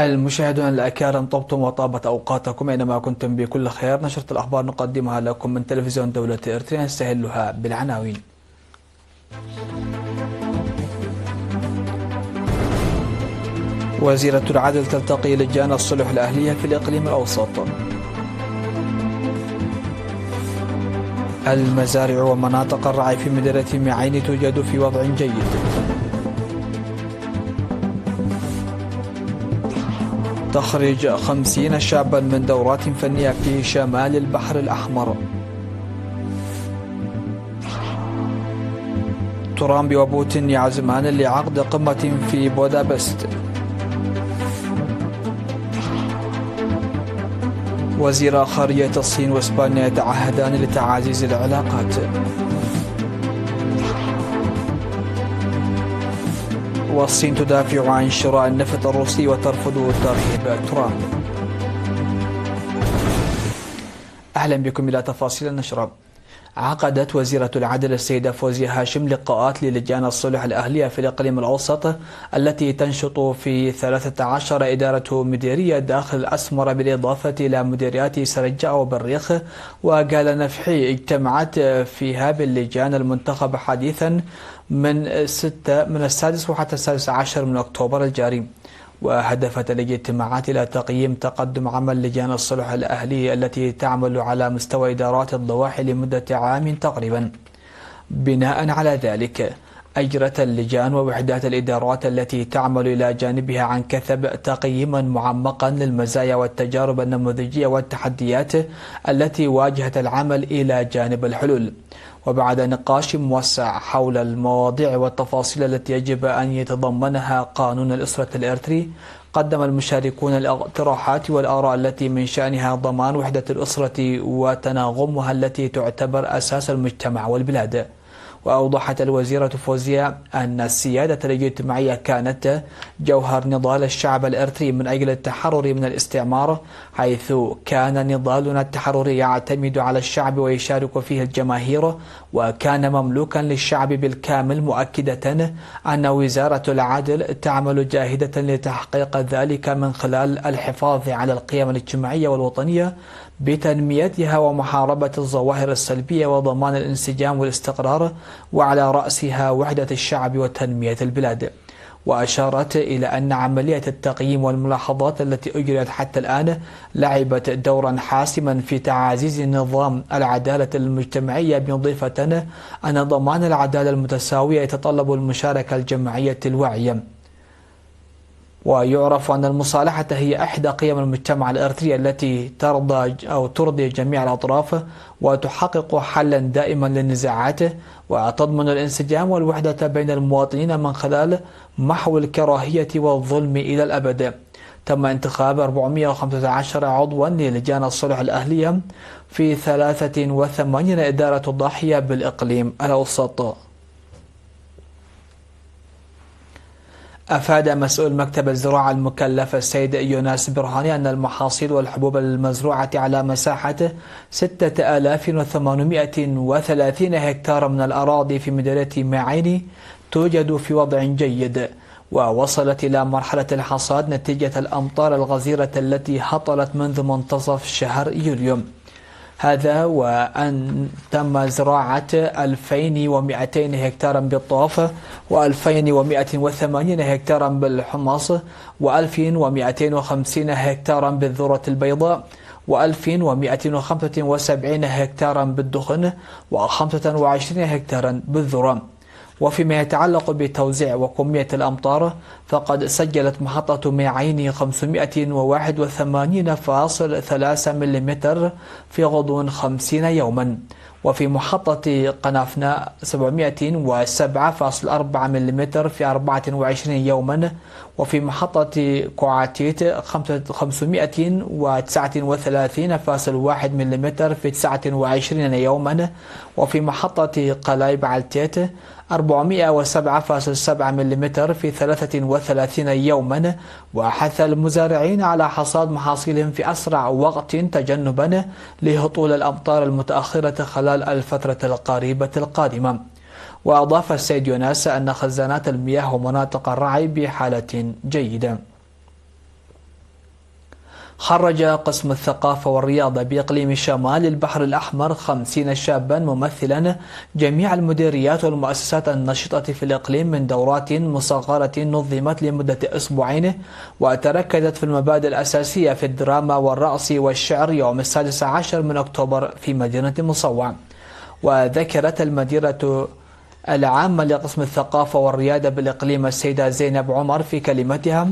المشاهدون الأكارم، طبتم وطابت أوقاتكم أينما كنتم بكل خير. نشرة الأخبار نقدمها لكم من تلفزيون دولة إريتريا، نستهلها بالعناوين. وزيرة العدل تلتقي لجان الصلح الأهلية في الإقليم الأوسط. المزارع ومناطق الرعي في مدينة معين توجد في وضع جيد. تخرج 50 شابا من دورات فنية في شمال البحر الأحمر. ترامب وبوتين يعزمان لعقد قمة في بودابست. وزير خارجية الصين واسبانيا يتعهدان لتعزيز العلاقات. والصين تدافع عن شراء النفط الروسي وترفض ترهيب ترامب. أهلا بكم إلى تفاصيل النشرة. عقدت وزيرة العدل السيدة فوزية هاشم لقاءات للجان الصلح الأهلية في الإقليم الأوسط التي تنشط في 13 إدارة مديرية داخل الأسمرة، بالإضافة إلى مديريات سرجاء وبريخ وقال نفحي. اجتمعت فيها باللجان المنتخبة حديثا من السادس وحتى 16 من أكتوبر الجاري. وهدفت الاجتماعات إلى تقييم تقدم عمل لجان الصلح الأهلي التي تعمل على مستوى إدارات الضواحي لمدة عام تقريبا. بناء على ذلك أجرت اللجان ووحدات الإدارات التي تعمل إلى جانبها عن كثب تقييما معمقا للمزايا والتجارب النموذجية والتحديات التي واجهت العمل إلى جانب الحلول. وبعد نقاش موسع حول المواضيع والتفاصيل التي يجب أن يتضمنها قانون الأسرة الإريتري، قدم المشاركون الاقتراحات والآراء التي من شأنها ضمان وحدة الأسرة وتناغمها التي تعتبر أساس المجتمع والبلاد. وأوضحت الوزيرة فوزية أن السيادة الاجتماعية كانت جوهر نضال الشعب الإريتري من أجل التحرر من الاستعمار، حيث كان نضالنا التحرري يعتمد على الشعب ويشارك فيه الجماهير، وكان مملوكا للشعب بالكامل، مؤكدة أن وزارة العدل تعمل جاهدة لتحقيق ذلك من خلال الحفاظ على القيم الاجتماعية والوطنية بتنميتها ومحاربة الظواهر السلبية وضمان الانسجام والاستقرار، وعلى رأسها وحدة الشعب وتنمية البلاد. وأشارت إلى أن عملية التقييم والملاحظات التي أجريت حتى الآن لعبت دورا حاسما في تعزيز نظام العدالة المجتمعية، مضيفة أن ضمان العدالة المتساوية يتطلب المشاركة الجماعية الواعية. ويعرف أن المصالحة هي إحدى قيم المجتمع الإريتري التي ترضي جميع الأطراف وتحقق حلا دائما للنزاعات، وتضمن الانسجام والوحدة بين المواطنين من خلال محو الكراهية والظلم إلى الأبد. تم انتخاب 415 عضوا للجان الصلح الأهلية في 83 إدارة ضاحية بالإقليم الأوسط. أفاد مسؤول مكتب الزراعة المكلف السيد يوناس برهاني أن المحاصيل والحبوب المزروعة على مساحة 6830 هكتار من الأراضي في مدينة معيني توجد في وضع جيد، ووصلت إلى مرحلة الحصاد نتيجة الأمطار الغزيرة التي هطلت منذ منتصف شهر يوليو. هذا وأن تم زراعة 2200 هكتارا بالطاف، و2180 هكتارا بالحمص، و2250 هكتارا بالذرة البيضاء، و2275 هكتارا بالدخن، و25 هكتارا بالذرة. وفيما يتعلق بتوزيع وكمية الأمطار، فقد سجلت محطة معيني 581.3 ملم في غضون 50 يوما، وفي محطة قنافنا 707.4 ملم في 24 يوما، وفي محطة كوعاتيت 539.1 ملم في 29 يوما، وفي محطة قلايب علتيت 407.7 ملم في 33 يوما. وحث المزارعين على حصاد محاصيلهم في أسرع وقت تجنبا لهطول الأمطار المتأخرة خلال الفترة القريبة القادمة. وأضاف السيد يوناس أن خزانات المياه ومناطق الرعي بحالة جيدة. خرج قسم الثقافة والرياضة بإقليم شمال البحر الأحمر 50 شابا ممثلا جميع المديريات والمؤسسات النشطة في الإقليم من دورات مصغرة نظمت لمدة أسبوعين، وتركزت في المبادئ الأساسية في الدراما والرقص والشعر يوم 16 من أكتوبر في مدينة مصوع. وذكرت المديرة العامة لقسم الثقافة والريادة بالإقليم السيدة زينب عمر في كلمتها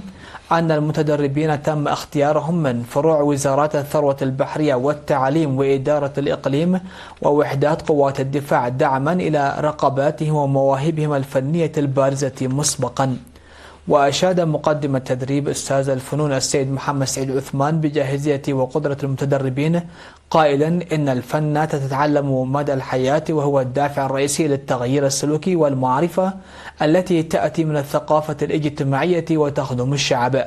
أن المتدربين تم اختيارهم من فروع وزارات الثروة البحرية والتعليم وإدارة الإقليم ووحدات قوات الدفاع دعما إلى رغباتهم ومواهبهم الفنية البارزة مسبقا. وأشاد مقدم التدريب أستاذ الفنون السيد محمد سعيد عثمان بجاهزية وقدرة المتدربين قائلا إن الفن تتعلم مدى الحياة، وهو الدافع الرئيسي للتغيير السلوكي والمعرفة التي تأتي من الثقافة الاجتماعية وتخدم الشعب.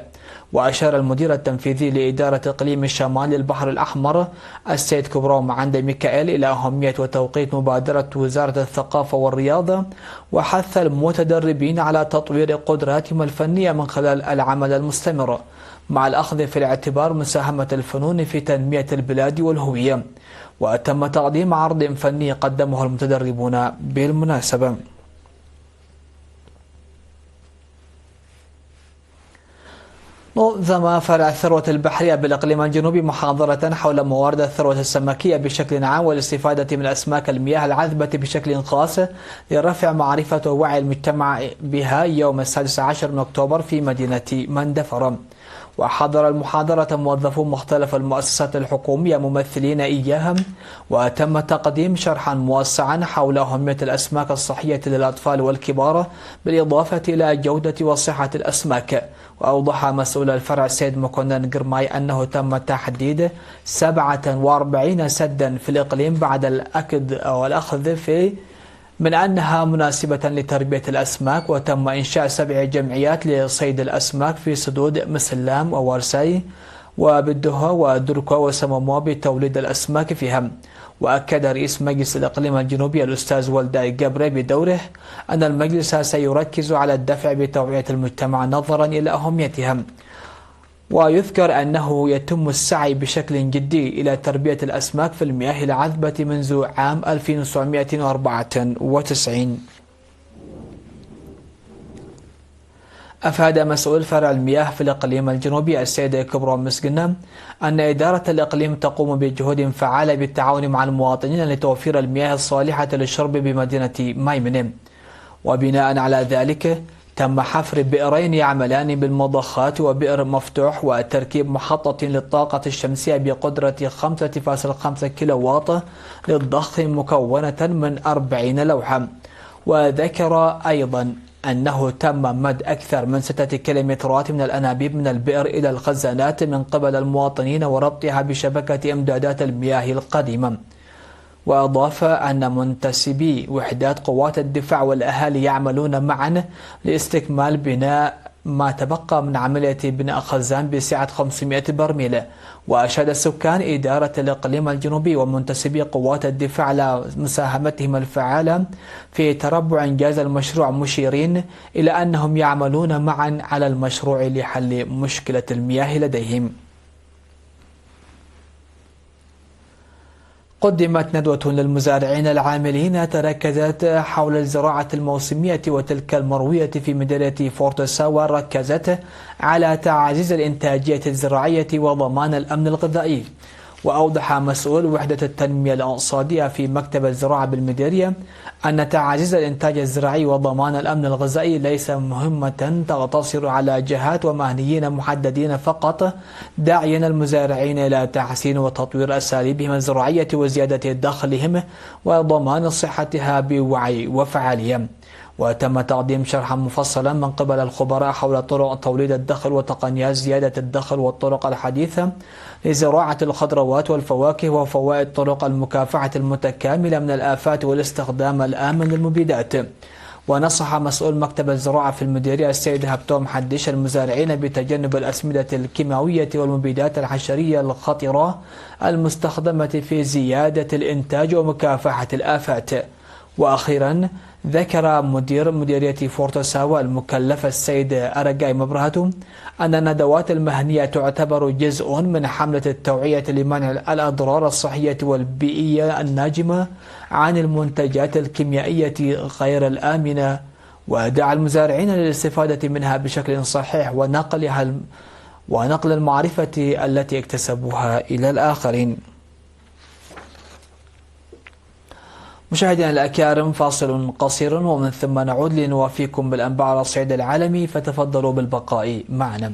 وأشار المدير التنفيذي لإدارة إقليم شمال البحر الأحمر السيد كبرام عندي ميكائيل إلى أهمية وتوقيت مبادرة وزارة الثقافة والرياضة، وحث المتدربين على تطوير قدراتهم الفنية من خلال العمل المستمر مع الأخذ في الاعتبار مساهمة الفنون في تنمية البلاد والهوية. وتم تقديم عرض فني قدمه المتدربون بالمناسبة. نظم فرع الثروة البحرية بالإقليم الجنوبي محاضرة حول موارد الثروة السمكية بشكل عام والاستفادة من أسماك المياه العذبة بشكل خاص لرفع معرفة ووعي المجتمع بها يوم 16 من أكتوبر في مدينة مندفرة. وحضر المحاضرة موظفو مختلف المؤسسات الحكومية ممثلين إياهم، وتم تقديم شرحا موسعا حول أهمية الأسماك الصحية للأطفال والكبار بالإضافة إلى جودة وصحة الأسماك. وأوضح مسؤول الفرع السيد مكونن قرماي أنه تم تحديد 47 سدا في الإقليم بعد الأخذ من أنها مناسبة لتربية الأسماك، وتم إنشاء 7 جمعيات لصيد الأسماك في سدود مسلام وورساي وبدها ودركا وسمومو بتوليد الأسماك فيها. وأكد رئيس مجلس الإقليم الجنوبي الأستاذ ولداي جبري بدوره أن المجلس سيركز على الدفع بتوعية المجتمع نظرا إلى أهميتها. ويذكر أنه يتم السعي بشكل جدي إلى تربية الأسماك في المياه العذبة منذ عام 1994. أفاد مسؤول فرع المياه في الإقليم الجنوبي السيد كبرام مسقنة أن إدارة الإقليم تقوم بجهود فعالة بالتعاون مع المواطنين لتوفير المياه الصالحة للشرب بمدينة مايمنة. وبناء على ذلك تم حفر بئرين يعملان بالمضخات وبئر مفتوح وتركيب محطة للطاقة الشمسية بقدرة 5.5 كيلوواط للضخ مكونة من 40 لوحة. وذكر أيضا أنه تم مد أكثر من 6 كيلومترات من الأنابيب من البئر إلى الخزانات من قبل المواطنين وربطها بشبكة إمدادات المياه القديمة. وأضاف أن منتسبي وحدات قوات الدفاع والأهالي يعملون معا لاستكمال بناء ما تبقى من عملية بناء خزان بسعة 500 برميل. وأشاد سكان إدارة الإقليم الجنوبي ومنتسبي قوات الدفاع على مساهمتهم الفعالة في تربع إنجاز المشروع، مشيرين إلى أنهم يعملون معا على المشروع لحل مشكلة المياه لديهم. قدمت ندوة للمزارعين العاملين تركزت حول الزراعة الموسمية وتلك المروية في مديرية فورت ساوا، ركزت على تعزيز الإنتاجية الزراعية وضمان الأمن الغذائي. وأوضح مسؤول وحدة التنمية الاقتصادية في مكتب الزراعة بالمديرية أن تعزيز الإنتاج الزراعي وضمان الأمن الغذائي ليس مهمة تقتصر على جهات ومهنيين محددين فقط، داعيا المزارعين إلى تحسين وتطوير أساليبهم الزراعية وزيادة دخلهم وضمان صحتها بوعي وفعالية. وتم تقديم شرحا مفصلا من قبل الخبراء حول طرق توليد الدخل وتقنيات زيادة الدخل والطرق الحديثة لزراعة الخضروات والفواكه وفوائد طرق المكافحة المتكاملة من الآفات والاستخدام الآمن للمبيدات. ونصح مسؤول مكتب الزراعة في المديرية السيد هبتوم حديش المزارعين بتجنب الأسمدة الكيماوية والمبيدات الحشرية الخطرة المستخدمة في زيادة الإنتاج ومكافحة الآفات. وأخيرا ذكر مدير مديرية فورتوساوا المكلف السيد أرجاي مبرهة أن الندوات المهنية تعتبر جزء من حملة التوعية لمنع الأضرار الصحية والبيئية الناجمة عن المنتجات الكيميائية غير الآمنة، ودعا المزارعين للاستفادة منها بشكل صحيح ونقل المعرفة التي اكتسبوها إلى الآخرين. مشاهدينا الأكارم، فاصل قصير ومن ثم نعود لنوافيكم بالأنباء على الصعيد العالمي، فتفضلوا بالبقاء معنا.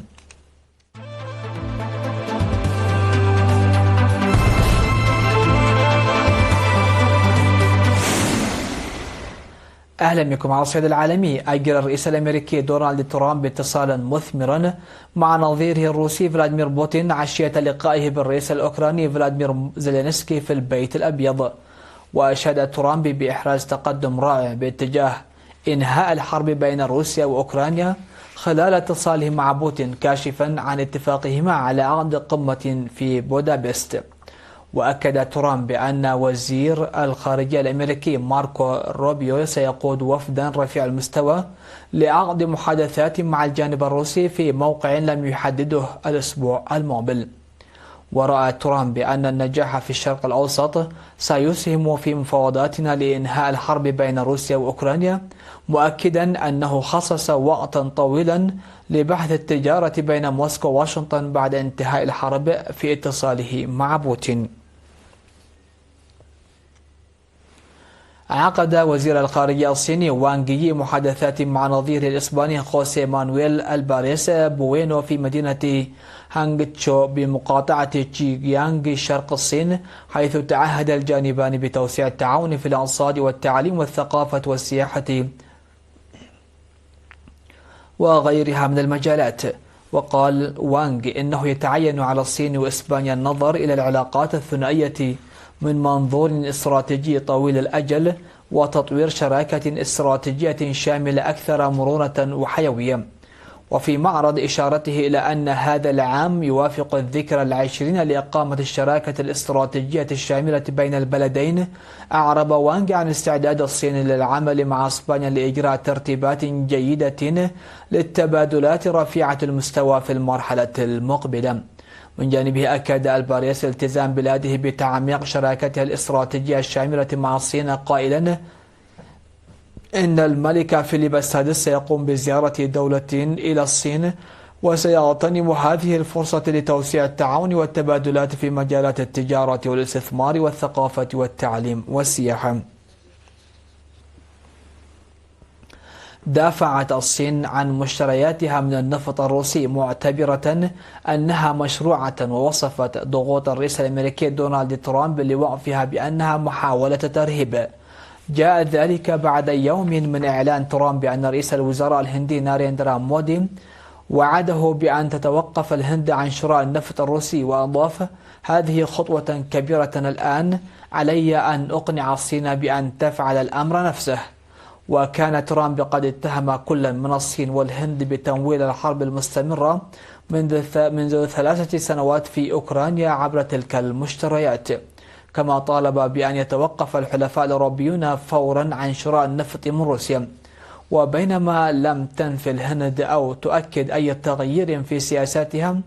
أهلا بكم على الصعيد العالمي. أجرى الرئيس الأمريكي دونالد ترامب اتصالا مثمرا مع نظيره الروسي فلاديمير بوتين عشية لقائه بالرئيس الأوكراني فلاديمير زيلينسكي في البيت الأبيض. وأشاد ترامب بإحراز تقدم رائع باتجاه إنهاء الحرب بين روسيا وأوكرانيا خلال اتصاله مع بوتين، كاشفا عن اتفاقهما على عقد قمة في بودابست. وأكد ترامب بأن وزير الخارجية الأمريكي ماركو روبيو سيقود وفدا رفيع المستوى لعقد محادثات مع الجانب الروسي في موقع لم يحدده الأسبوع المقبل. ورأى ترامب بأن النجاح في الشرق الأوسط سيسهم في مفاوضاتنا لإنهاء الحرب بين روسيا وأوكرانيا، مؤكدا أنه خصص وقتا طويلا لبحث التجارة بين موسكو وواشنطن بعد انتهاء الحرب في اتصاله مع بوتين. عقد وزير الخارجية الصيني وانغ يي محادثات مع نظيره الإسباني خوسيه مانويل الباريس بوينو في مدينة هانغتشو بمقاطعة تشيغيانغ شرق الصين، حيث تعهد الجانبان بتوسيع التعاون في الاقتصاد والتعليم والثقافة والسياحة وغيرها من المجالات. وقال وانغ إنه يتعين على الصين وإسبانيا النظر إلى العلاقات الثنائية من منظور استراتيجي طويل الأجل وتطوير شراكة استراتيجية شاملة أكثر مرونة وحيوية. وفي معرض إشارته إلى أن هذا العام يوافق الذكرى العشرين لإقامة الشراكة الاستراتيجية الشاملة بين البلدين، أعرب وانغ عن استعداد الصين للعمل مع إسبانيا لإجراء ترتيبات جيدة للتبادلات رفيعة المستوى في المرحلة المقبلة. من جانبه أكد الباريس التزام بلاده بتعميق شراكتها الاستراتيجية الشاملة مع الصين، قائلا إن الملك فيليب السادس سيقوم بزيارة دولة إلى الصين، وسيغتنم هذه الفرصة لتوسيع التعاون والتبادلات في مجالات التجارة والاستثمار والثقافة والتعليم والسياحة. دافعت الصين عن مشترياتها من النفط الروسي معتبرة أنها مشروعة، ووصفت ضغوط الرئيس الأمريكي دونالد ترامب لوقفها بأنها محاولة ترهيب. جاء ذلك بعد يوم من إعلان ترامب بأن رئيس الوزراء الهندي ناريندرا مودي وعده بأن تتوقف الهند عن شراء النفط الروسي، وأضاف: هذه خطوة كبيرة الآن علي أن أقنع الصين بأن تفعل الأمر نفسه. وكان ترامب قد اتهم كل من الصين والهند بتمويل الحرب المستمرة منذ 3 سنوات في أوكرانيا عبر تلك المشتريات، كما طالب بأن يتوقف الحلفاء الأوروبيون فورا عن شراء النفط من روسيا. وبينما لم تنفي الهند أو تؤكد أي تغيير في سياساتها،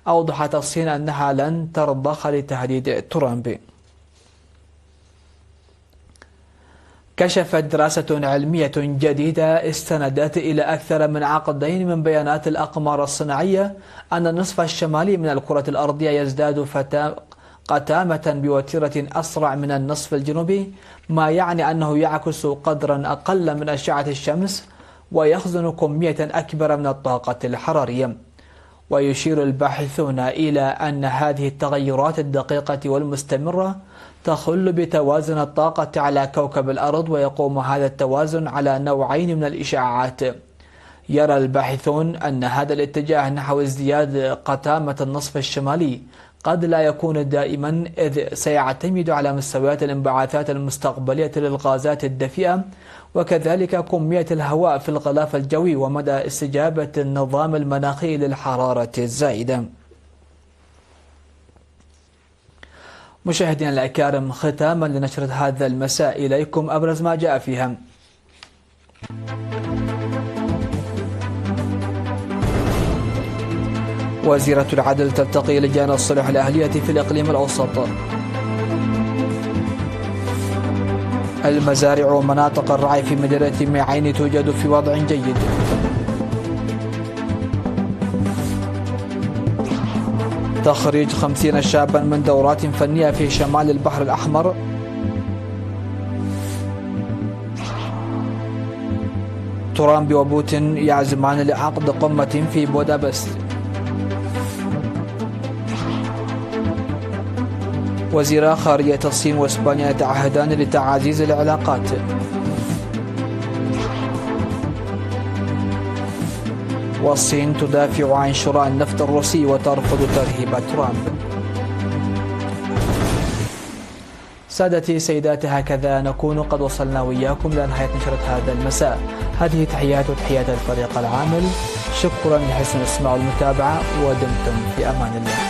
أوضحت الصين أنها لن ترضخ لتهديد ترامب. كشفت دراسة علمية جديدة استندت إلى أكثر من عقدين من بيانات الأقمار الصناعية أن النصف الشمالي من الكرة الأرضية يزداد قتامة بوتيرة أسرع من النصف الجنوبي، ما يعني أنه يعكس قدرا أقل من أشعة الشمس ويخزن كمية أكبر من الطاقة الحرارية. ويشير الباحثون إلى أن هذه التغيرات الدقيقة والمستمرة تخل بتوازن الطاقة على كوكب الأرض، ويقوم هذا التوازن على نوعين من الإشعاعات. يرى الباحثون أن هذا الاتجاه نحو ازدياد قتامة النصف الشمالي قد لا يكون دائما، إذ سيعتمد على مستويات الانبعاثات المستقبلية للغازات الدفيئة، وكذلك كمية الهواء في الغلاف الجوي ومدى استجابة النظام المناخي للحرارة الزائدة. مشاهدينا الأكارم، ختاما لنشرة هذا المساء إليكم أبرز ما جاء فيها. وزيرة العدل تلتقي لجان الصلح الأهلية في الإقليم الأوسط. المزارع ومناطق الرعي في مدينة معين توجد في وضع جيد. تخريج 50 شابا من دورات فنية في شمال البحر الأحمر. ترامب وبوتين يعزمان لعقد قمة في بودابست. وزيرا خارجية الصين وإسبانيا يتعهدان لتعزيز العلاقات. والصين تدافع عن شراء النفط الروسي وترفض ترهيب ترامب. سادتي سيداتي، هكذا نكون قد وصلنا وإياكم لنهاية نشرة هذا المساء. هذه تحيات وتحيات الفريق العامل. شكرا لحسن الاستماع والمتابعة، ودمتم في أمان الله.